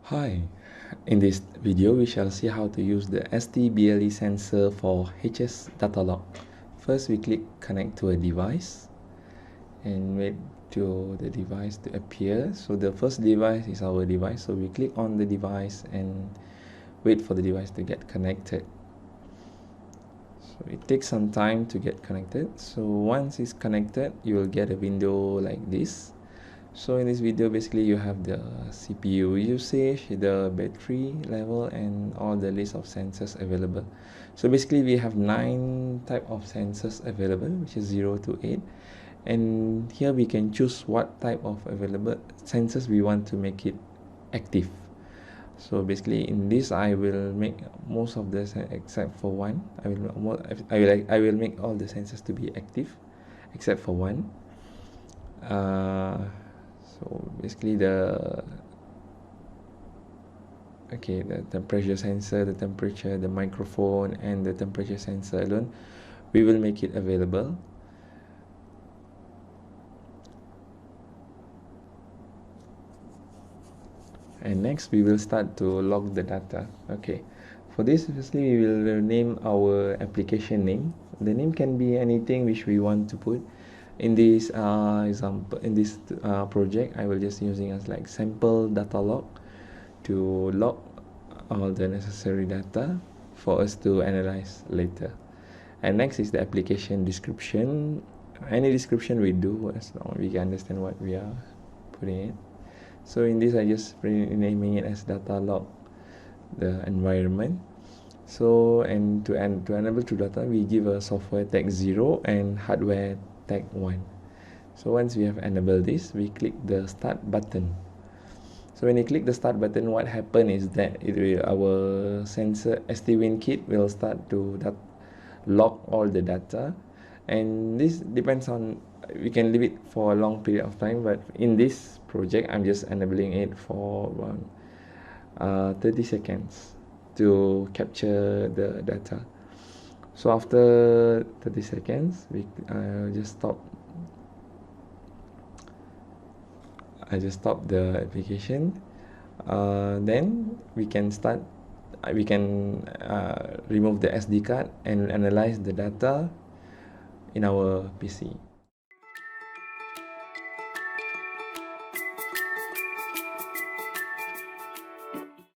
Hi, in this video we shall see how to use the ST-BLE sensor for HS Datalog. First we click connect to a device and wait to the device to appear. So the first device is our device, so we click on the device and wait for the device to get connected. So it takes some time to get connected. So once it's connected, you will get a window like this. So in this video, basically you have the CPU usage, the battery level, and all the list of sensors available. So basically we have 9 type of sensors available, which is 0 to 8. And here we can choose what type of available sensors we want to make it active. So basically in this I will make most of the except for one. I will make all the sensors to be active except for one. So basically the temperature sensor, the temperature, the microphone, and the temperature sensor alone, we will make it available. And next we will start to log the data. Okay, for this firstly we will name our application name. The name can be anything which we want to put. In this project, I will just using as like sample Datalog to log all the necessary data for us to analyze later. And next is the application description. Any description we do, as long as we can understand what we are putting it. So in this I just renaming it as Datalog, the environment. So and to enable to data, we give a software tag 0 and hardware tag 1. So once we have enabled this, we click the start button. So when you click the start button, what happens is that our sensor STWIN kit will start to log all the data, and this depends on, we can leave it for a long period of time, but in this project I'm just enabling it for around 30 seconds to capture the data. So after 30 seconds, I just stop the application. Then we can remove the SD card and analyze the data in our PC.